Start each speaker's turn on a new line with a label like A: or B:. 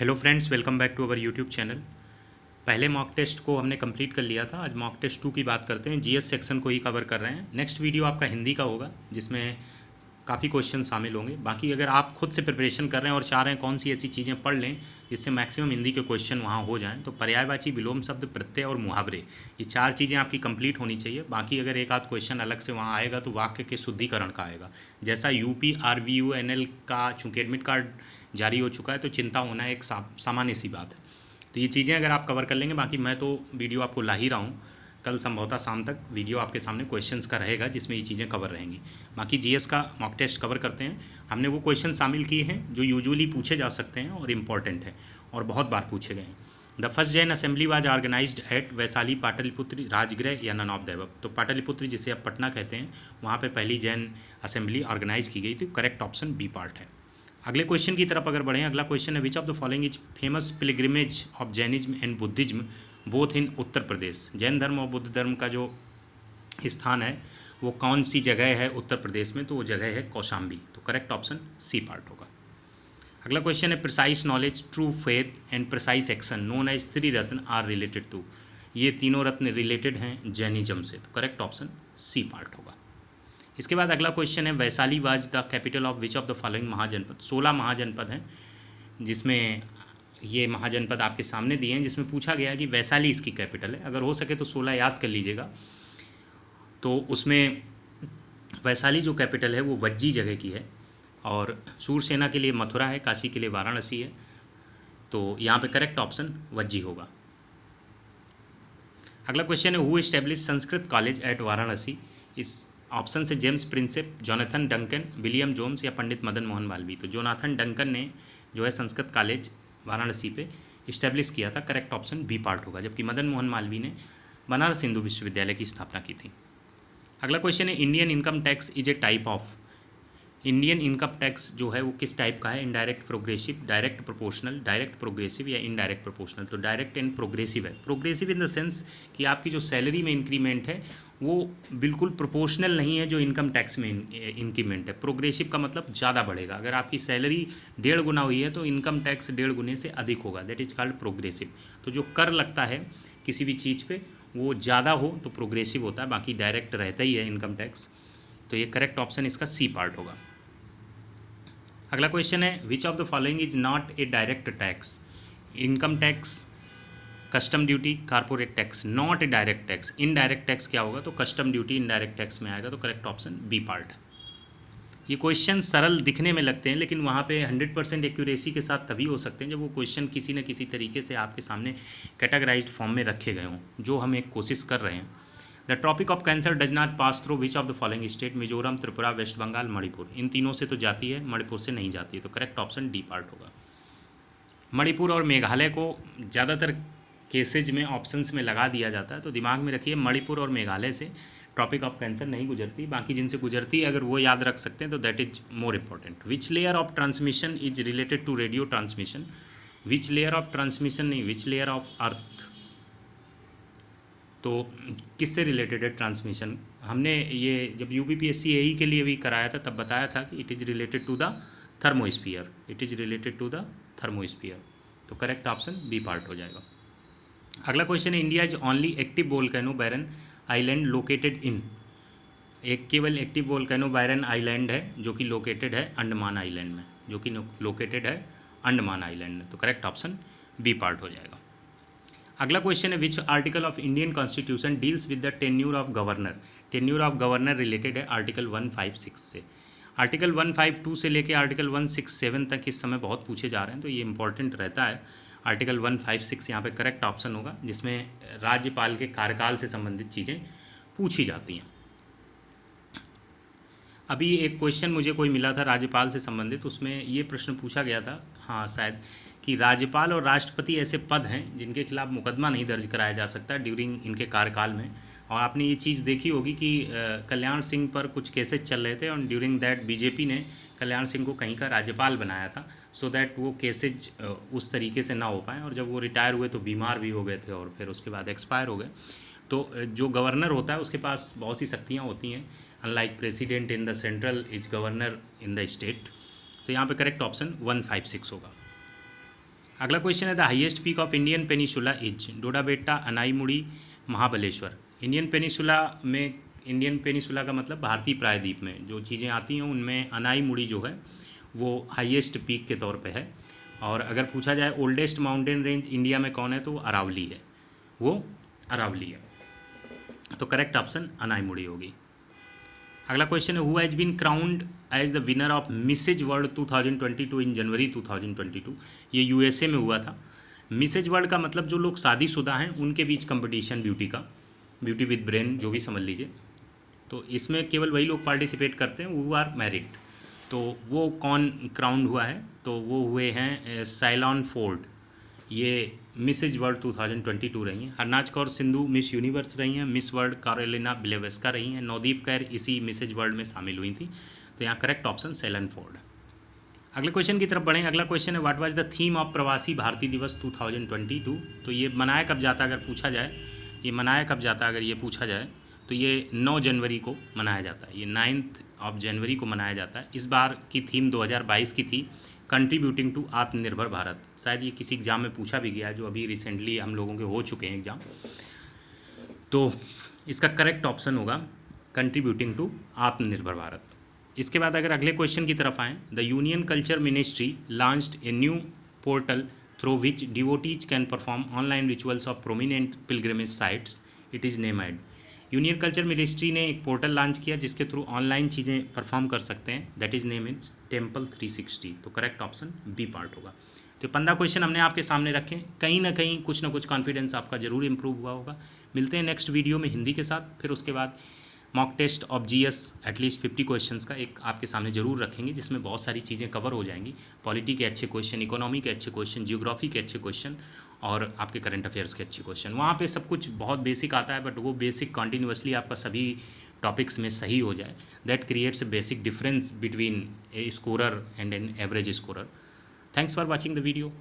A: Hello friends, welcome back to our YouTube channel. पहले mock test को हमने complete कर लिया था। आज मॉक टेस्ट 2 की बात करते हैं। जीएस सेक्शन को ही कवर कर रहे हैं। नेक्स्ट वीडियो आपका हिंदी का होगा जिसमें काफ़ी क्वेश्चन शामिल होंगे। बाकी अगर आप खुद से प्रिपरेशन कर रहे हैं और चाह रहे हैं कौन सी ऐसी चीज़ें पढ़ लें जिससे मैक्सिमम हिंदी के क्वेश्चन वहाँ हो जाएं, तो पर्यायवाची, विलोम शब्द, प्रत्यय और मुहावरे, ये 4 चीज़ें आपकी कंप्लीट होनी चाहिए। बाकी अगर एक आध क्वेश्चन अलग से वहाँ आएगा तो वाक्य के शुद्धिकरण का आएगा। जैसा यूपी RVUNL का चूँकि एडमिट कार्ड जारी हो चुका है तो चिंता होना एक सामान्य सी बात है। तो ये चीज़ें अगर आप कवर कर लेंगे, बाकी मैं तो वीडियो आपको ला ही रहा हूँ। कल संभवतः शाम तक वीडियो आपके सामने क्वेश्चंस का रहेगा जिसमें ये चीज़ें कवर रहेंगी। बाकी जीएस का मॉक टेस्ट कवर करते हैं। हमने वो क्वेश्चन शामिल किए हैं जो यूजुअली पूछे जा सकते हैं और इम्पॉर्टेंट है और बहुत बार पूछे गए हैं। The first Jain assembly was organised at Vaishali, Pataliputra, Rajgriha या नन ऑफ द अबव। तो पाटलिपुत्र, जिसे आप पटना कहते हैं, वहाँ पर पहली जैन असेंबली ऑर्गेनाइज की गई थी। करेक्ट ऑप्शन बी पार्ट है। अगले क्वेश्चन की तरफ अगर बढ़ें, अगला क्वेश्चन है which of the following is famous pilgrimage of Jainism and Buddhism both in Uttar Pradesh. जैन धर्म और बुद्ध धर्म का जो स्थान है वो कौन सी जगह है उत्तर प्रदेश में, तो वो जगह है कौशाम्बी। तो करेक्ट ऑप्शन सी पार्ट होगा। अगला क्वेश्चन है precise knowledge, true faith and precise action known as Triratna are related to. ये तीनों रत्न रिलेटेड हैं जैनिज्म से, तो करेक्ट ऑप्शन सी पार्ट होगा। इसके बाद अगला क्वेश्चन है Vaishali was the capital of which of the following mahajanapada. 16 महाजनपद हैं जिसमें ये महाजनपद आपके सामने दिए हैं, जिसमें पूछा गया है कि वैशाली इसकी कैपिटल है। अगर हो सके तो 16 याद कर लीजिएगा। तो उसमें वैशाली जो कैपिटल है वो वज्जी जगह की है, और सूरसेना के लिए मथुरा है, काशी के लिए वाराणसी है। तो यहाँ पे करेक्ट ऑप्शन वज्जी होगा। अगला क्वेश्चन है who establish Sanskrit college at Varanasi. इस ऑप्शन से James Prinsep, Jonathan Duncan, William Jones या पंडित मदन मोहन मालवीय। तो जोनाथन डंकन ने जो है संस्कृत कॉलेज वाराणसी पे इस्टेब्लिश किया था। करेक्ट ऑप्शन बी पार्ट होगा। जबकि मदन मोहन मालवीय ने बनारस हिंदू विश्वविद्यालय की स्थापना की थी। अगला क्वेश्चन है Indian income tax is a type of. Indian income tax जो है वो किस टाइप का है? Indirect progressive, direct proportional, direct progressive या इनडायरेक्ट प्रोपोर्शनल। तो डायरेक्ट एंड प्रोग्रेसिव है। प्रोग्रेसिव इन द सेंस कि आपकी जो सैलरी में इंक्रीमेंट है वो बिल्कुल प्रोपोर्शनल नहीं है जो इनकम टैक्स में इंक्रीमेंट है। प्रोग्रेसिव का मतलब ज़्यादा बढ़ेगा। अगर आपकी सैलरी 1.5 गुना हुई है तो इनकम टैक्स 1.5 गुने से अधिक होगा। That is called progressive. तो जो कर लगता है किसी भी चीज़ पे वो ज़्यादा हो तो प्रोग्रेसिव होता है, बाकी डायरेक्ट रहता ही है इनकम टैक्स। तो ये करेक्ट ऑप्शन इसका सी पार्ट होगा। अगला क्वेश्चन है which of the following is not a direct tax. Income tax, custom duty, corporate tax. Not a direct tax. Indirect tax क्या होगा? तो कस्टम ड्यूटी इनडायरेक्ट टैक्स में आएगा। तो करेक्ट ऑप्शन बी पार्ट। ये क्वेश्चन सरल दिखने में लगते हैं लेकिन वहाँ पे 100% एक्यूरेसी के साथ तभी हो सकते हैं जब वो क्वेश्चन किसी न किसी तरीके से आपके सामने कैटेगराइज्ड फॉर्म में रखे गए हों, जो हम एक कोशिश कर रहे हैं। The Tropic of Cancer does not pass through which of the following state. Mizoram, Tripura, West Bengal, Manipur. इन तीनों से तो जाती है, मणिपुर से नहीं जाती है। तो करेक्ट ऑप्शन डी पार्ट होगा। मणिपुर और मेघालय को ज़्यादातर केसेज में ऑप्शंस में लगा दिया जाता है, तो दिमाग में रखिए मणिपुर और मेघालय से ट्रॉपिक ऑफ कैंसर नहीं गुजरती। बाकी जिनसे गुजरती है अगर वो याद रख सकते हैं तो that is more important. Which layer of transmission is related to radio transmission. Which layer of transmission नहीं, विच लेयर ऑफ अर्थ। तो किससे रिलेटेड है ट्रांसमिशन? हमने ये जब UPPSC AE के लिए भी कराया था तब बताया था कि it is related to the thermosphere. It is related to the thermosphere. तो करेक्ट ऑप्शन बी पार्ट हो जाएगा। अगला क्वेश्चन है India is only active volcano Barren Island located in. एक केवल एक्टिव वोल्केनो बैरन आइलैंड है जो कि लोकेटेड है अंडमान आइलैंड में, जो कि लोकेटेड है अंडमान आइलैंड में। तो करेक्ट ऑप्शन बी पार्ट हो जाएगा। अगला क्वेश्चन है which article of Indian constitution deals with the tenure of governor. Tenure of governor related है आर्टिकल 156 से। आर्टिकल 152 से लेकर आर्टिकल 167 तक इस समय बहुत पूछे जा रहे हैं, तो ये इंपॉर्टेंट रहता है। आर्टिकल 156 यहाँ पे करेक्ट ऑप्शन होगा, जिसमें राज्यपाल के कार्यकाल से संबंधित चीज़ें पूछी जाती हैं। अभी एक क्वेश्चन मुझे कोई मिला था राज्यपाल से संबंधित, उसमें ये प्रश्न पूछा गया था, हाँ शायद, कि राज्यपाल और राष्ट्रपति ऐसे पद हैं जिनके खिलाफ मुकदमा नहीं दर्ज कराया जा सकता ड्यूरिंग इनके कार्यकाल में। और आपने ये चीज़ देखी होगी कि कल्याण सिंह पर कुछ केसेस चल रहे थे और ड्यूरिंग दैट बीजेपी ने कल्याण सिंह को कहीं का राज्यपाल बनाया था, सो दैट वो केसेज उस तरीके से ना हो पाएँ। और जब वो रिटायर हुए तो बीमार भी हो गए थे और फिर उसके बाद एक्सपायर हो गए। तो जो गवर्नर होता है उसके पास बहुत सी शक्तियाँ होती हैं, unlike president in the central is governor in the state. तो यहाँ पे करेक्ट ऑप्शन 156 होगा। अगला क्वेश्चन है the highest peak of Indian peninsula is Doddabetta, Anamudi, Mahabaleshwar. Indian peninsula का मतलब भारतीय प्रायद्वीप में जो चीज़ें आती हैं उनमें अनाईमुड़ी जो है वो हाईएस्ट पीक के तौर पे है। और अगर पूछा जाए ओल्डेस्ट माउंटेन रेंज इंडिया में कौन है तो अरावली है, वो अरावली है। तो करेक्ट ऑप्शन अनाईमुड़ी होगी। अगला क्वेश्चन है who has been crowned as the winner of Mrs World 2022 in January 2022। ये यूएसए में हुआ था। मिसेज वर्ल्ड का मतलब जो लोग शादीशुदा हैं उनके बीच कंपटीशन ब्यूटी का, ब्यूटी विद ब्रेन जो भी समझ लीजिए। तो इसमें केवल वही लोग पार्टिसिपेट करते हैं हु आर मैरिड। तो वो कौन क्राउंड हुआ है तो वो हुए हैं साइलॉन फोर्ड। ये मिसेज वर्ल्ड 2022 रही हैं। हरनाज कौर सिंधु मिस यूनिवर्स रही हैं। मिस वर्ल्ड कैरोलिना ब्लेवेस्का रही हैं। नवदीप कौर इसी मिसेज वर्ल्ड में शामिल हुई थी। तो यहाँ करेक्ट ऑप्शन साइलॉन फोर्ड। अगले क्वेश्चन की तरफ बढ़ें। अगला क्वेश्चन है what was the theme of प्रवासी भारतीय दिवस 2022। तो ये मनाया कब जाता है अगर पूछा जाए, ये मनाया कब जाता है अगर ये पूछा जाए तो ये 9 जनवरी को मनाया जाता है। ये 9 जनवरी को मनाया जाता है। इस बार की थीम 2022 की थी कंट्रीब्यूटिंग टू आत्मनिर्भर भारत। शायद ये किसी एग्ज़ाम में पूछा भी गया है जो अभी रिसेंटली हम लोगों के हो चुके हैं एग्ज़ाम। तो इसका करेक्ट ऑप्शन होगा कंट्रीब्यूटिंग टू आत्मनिर्भर भारत। इसके बाद अगर अगले क्वेश्चन की तरफ आएँ, the union culture ministry launched a new portal through which devotees can perform online rituals of prominent pilgrimage sites. It is named. Union culture ministry ने एक पोर्टल लॉन्च किया जिसके थ्रू ऑनलाइन चीज़ें परफॉर्म कर सकते हैं। That is name is temple 360। तो correct option B part होगा। तो 15 क्वेश्चन हमने आपके सामने रखे। कहीं ना कुछ ना कुछ कॉन्फिडेंस आपका जरूर इंप्रूव हुआ होगा। मिलते हैं नेक्स्ट वीडियो में हिंदी के साथ। फिर उसके बाद mock test of GS at least 50 questions का एक आपके सामने जरूर रखेंगे जिसमें बहुत सारी चीज़ें कवर हो जाएंगी। पॉलिटी के अच्छे क्वेश्चन, इकोनॉमी के अच्छे क्वेश्चन, जियोग्राफी के अच्छे क्वेश्चन और आपके करंट अफेयर्स के अच्छे क्वेश्चन। वहाँ पे सब कुछ बहुत बेसिक आता है बट वो बेसिक कंटिन्यूअसली आपका सभी टॉपिक्स में सही हो जाए। That creates a basic difference between A scorer and an average scorer. Thanks for watching the video.